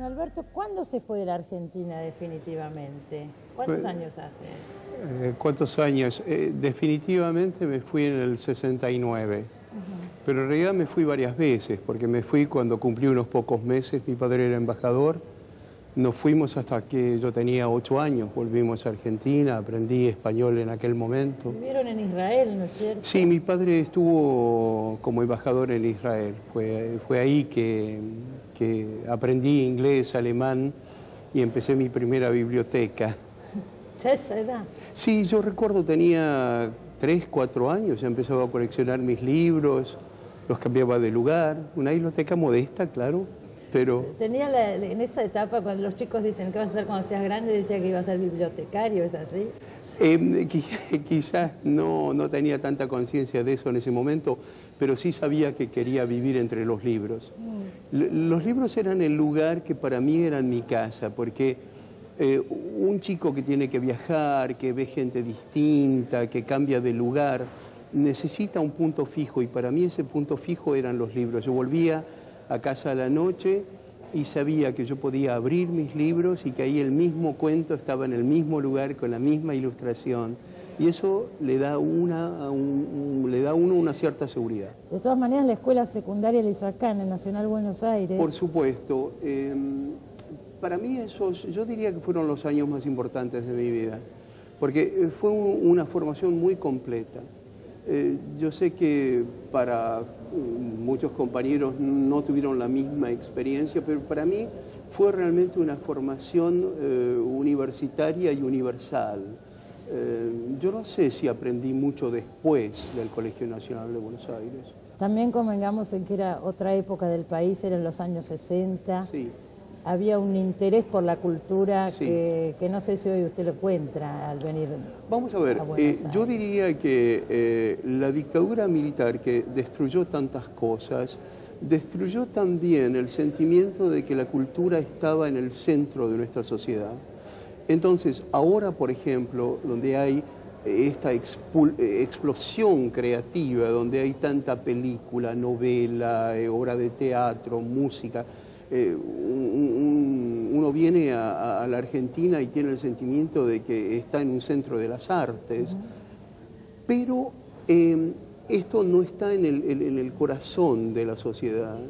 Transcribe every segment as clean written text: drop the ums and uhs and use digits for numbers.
Bueno, Alberto, ¿cuándo se fue de la Argentina definitivamente? ¿Cuántos años hace? ¿Cuántos años? Definitivamente me fui en el 69. Pero en realidad me fui varias veces, porque me fui cuando cumplí unos pocos meses, mi padre era embajador. Nos fuimos hasta que yo tenía 8 años, volvimos a Argentina, aprendí español en aquel momento. Vivieron en Israel, ¿no es cierto? Sí, mi padre estuvo como embajador en Israel. Fue ahí que aprendí inglés, alemán y empecé mi primera biblioteca. ¿Ya esa edad? Sí, yo recuerdo, tenía 3, 4 años, ya empezaba a coleccionar mis libros, los cambiaba de lugar, una biblioteca modesta, claro. Pero tenía en esa etapa, cuando los chicos dicen, ¿qué vas a hacer cuando seas grande? Decía que iba a ser bibliotecario, ¿es así? Quizás no tenía tanta conciencia de eso en ese momento, pero sí sabía que quería vivir entre los libros. Los libros eran el lugar que para mí era mi casa, porque un chico que tiene que viajar, que ve gente distinta, que cambia de lugar, necesita un punto fijo, y para mí ese punto fijo eran los libros. Yo volvía a casa a la noche y sabía que yo podía abrir mis libros y que ahí el mismo cuento estaba en el mismo lugar con la misma ilustración. Y eso le da a uno una cierta seguridad. De todas maneras, la escuela secundaria la hizo acá, en el Nacional Buenos Aires. Por supuesto. Para mí esos, yo diría que fueron los años más importantes de mi vida, porque fue una formación muy completa. Yo sé que para muchos compañeros no tuvieron la misma experiencia, pero para mí fue realmente una formación universitaria y universal. Yo no sé si aprendí mucho después del Colegio Nacional de Buenos Aires. También convengamos en que era otra época del país, eran los años 60. Sí. Había un interés por la cultura, sí, que no sé si hoy usted lo encuentra al venir. Vamos a ver, yo diría que la dictadura militar, que destruyó tantas cosas, destruyó también el sentimiento de que la cultura estaba en el centro de nuestra sociedad. Entonces, ahora, por ejemplo, donde hay esta explosión creativa, donde hay tanta película, novela, obra de teatro, música, uno viene a la Argentina y tiene el sentimiento de que está en un centro de las artes, pero esto no está en el corazón de la sociedad.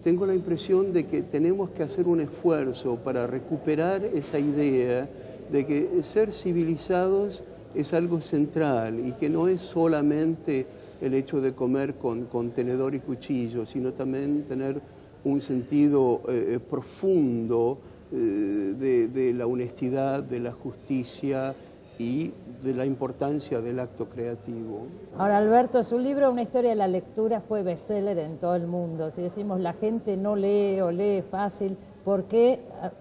Tengo la impresión de que tenemos que hacer un esfuerzo para recuperar esa idea de que ser civilizados es algo central y que no es solamente el hecho de comer con tenedor y cuchillo, sino también tener un sentido profundo de la honestidad, de la justicia y de la importancia del acto creativo. Ahora, Alberto, su libro Una historia de la lectura fue bestseller en todo el mundo. Si decimos la gente no lee o lee fácil, ¿por qué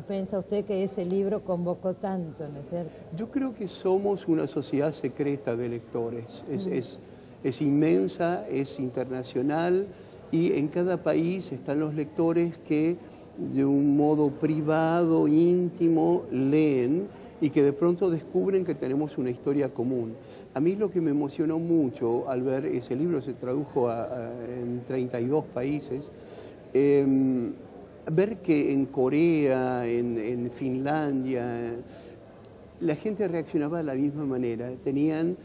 piensa usted que ese libro convocó tanto, no es cierto? Yo creo que somos una sociedad secreta de lectores. Es inmensa, es internacional, y en cada país están los lectores que de un modo privado, íntimo, leen y que de pronto descubren que tenemos una historia común. A mí lo que me emocionó mucho al ver ese libro, se tradujo en 32 países, ver que en Corea, en Finlandia, la gente reaccionaba de la misma manera. Tenían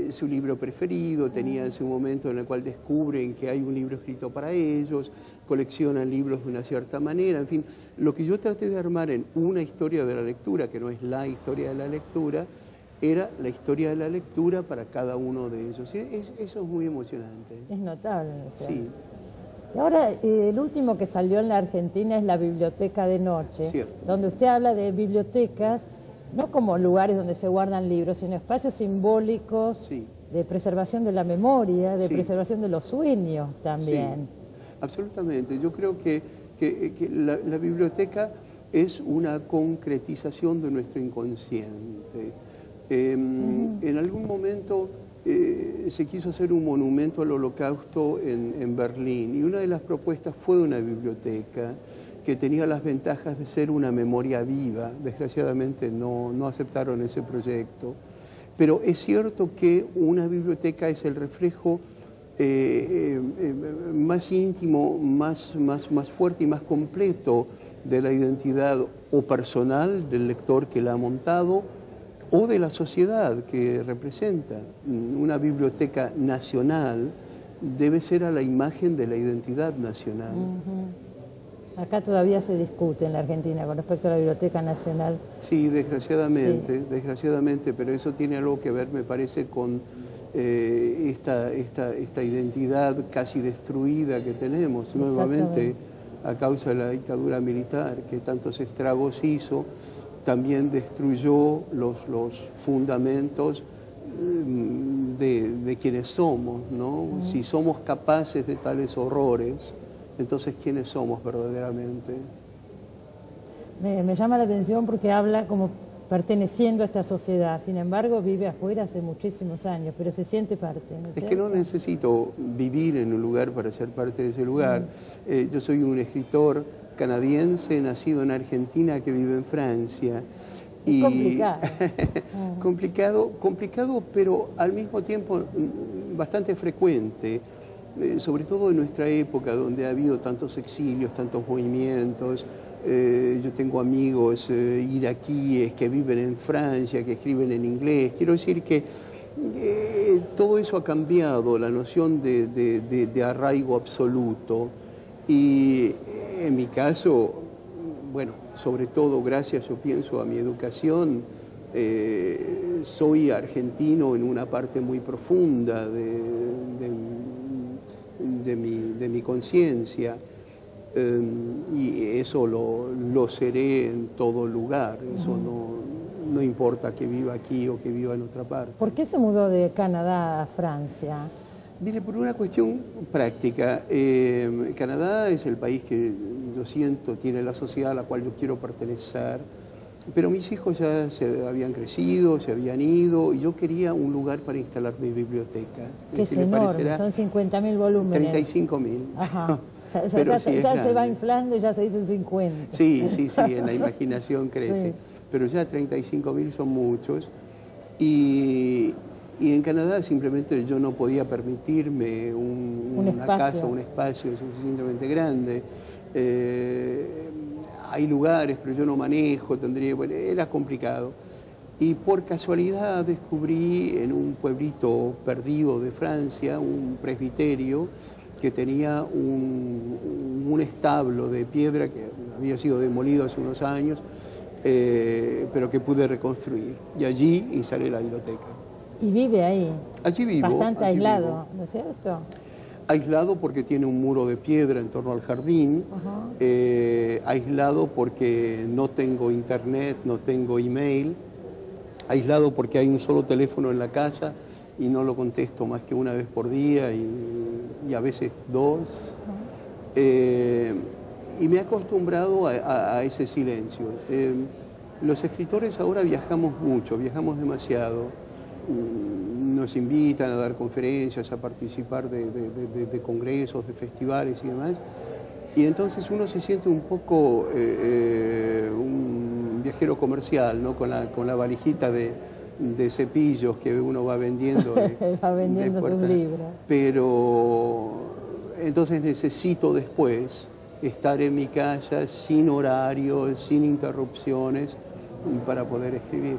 su libro preferido, tenían su momento en el cual descubren que hay un libro escrito para ellos, coleccionan libros de una cierta manera, en fin. Lo que yo traté de armar en una historia de la lectura, que no es la historia de la lectura, era la historia de la lectura para cada uno de ellos. Eso es muy emocionante. Es notable, ¿no? Sí. Y ahora, el último que salió en la Argentina es la Biblioteca de Noche, Cierto. Donde usted habla de bibliotecas, no como lugares donde se guardan libros, sino espacios simbólicos, Sí. de preservación de la memoria, de Sí. preservación de los sueños también. Sí, absolutamente. Yo creo que la biblioteca es una concretización de nuestro inconsciente. En algún momento se quiso hacer un monumento al Holocausto en Berlín, y una de las propuestas fue una biblioteca que tenía las ventajas de ser una memoria viva. Desgraciadamente no aceptaron ese proyecto. Pero es cierto que una biblioteca es el reflejo más íntimo, más fuerte y más completo de la identidad o personal del lector que la ha montado o de la sociedad que representa. Una biblioteca nacional debe ser a la imagen de la identidad nacional. Acá todavía se discute en la Argentina con respecto a la Biblioteca Nacional. Sí, desgraciadamente, pero eso tiene algo que ver, me parece, con esta identidad casi destruida que tenemos nuevamente a causa de la dictadura militar, que tantos estragos hizo. También destruyó los fundamentos de quienes somos, ¿no? Si somos capaces de tales horrores, entonces ¿quiénes somos verdaderamente? Me llama la atención porque habla como perteneciendo a esta sociedad, sin embargo vive afuera hace muchísimos años, pero se siente parte, ¿no es cierto? Es que no necesito vivir en un lugar para ser parte de ese lugar. Yo soy un escritor canadiense, nacido en Argentina, que vive en Francia. Es complicado. complicado, pero al mismo tiempo bastante frecuente, sobre todo en nuestra época, donde ha habido tantos exilios, tantos movimientos. Yo tengo amigos iraquíes que viven en Francia, que escriben en inglés. Quiero decir que todo eso ha cambiado, la noción de arraigo absoluto. Y en mi caso, bueno, sobre todo gracias, yo pienso, a mi educación, soy argentino en una parte muy profunda de mi conciencia. Y eso lo seré en todo lugar, eso no importa que viva aquí o que viva en otra parte. ¿Por qué se mudó de Canadá a Francia? Mire, por una cuestión práctica. Canadá es el país que yo siento tiene la sociedad a la cual yo quiero pertenecer, pero mis hijos ya se habían crecido, se habían ido, y yo quería un lugar para instalar mi biblioteca. Que es enorme, son 50.000 volúmenes. 35.000. Ajá. Ya se va inflando y ya se dicen 50. Sí, en la imaginación crece. Sí. Pero ya 35.000 son muchos. Y en Canadá simplemente yo no podía permitirme una casa, un espacio suficientemente grande. Hay lugares, pero yo no manejo, bueno, era complicado. Y por casualidad descubrí en un pueblito perdido de Francia un presbiterio que tenía un establo de piedra que había sido demolido hace unos años, pero que pude reconstruir. Y allí instalé la biblioteca. ¿Y vive ahí? Allí vivo. Bastante aislado, ¿no es cierto? Aislado porque tiene un muro de piedra en torno al jardín, aislado porque no tengo internet, no tengo email, aislado porque hay un solo teléfono en la casa y no lo contesto más que una vez por día y a veces dos. Y me he acostumbrado a ese silencio. Los escritores ahora viajamos mucho, viajamos demasiado. Nos invitan a dar conferencias, a participar de congresos, de festivales y demás. Y entonces uno se siente un poco un viajero comercial, ¿no? Con la valijita de cepillos que uno va vendiendo. Va vendiendo sus libros. Pero entonces necesito después estar en mi casa sin horario, sin interrupciones, para poder escribir.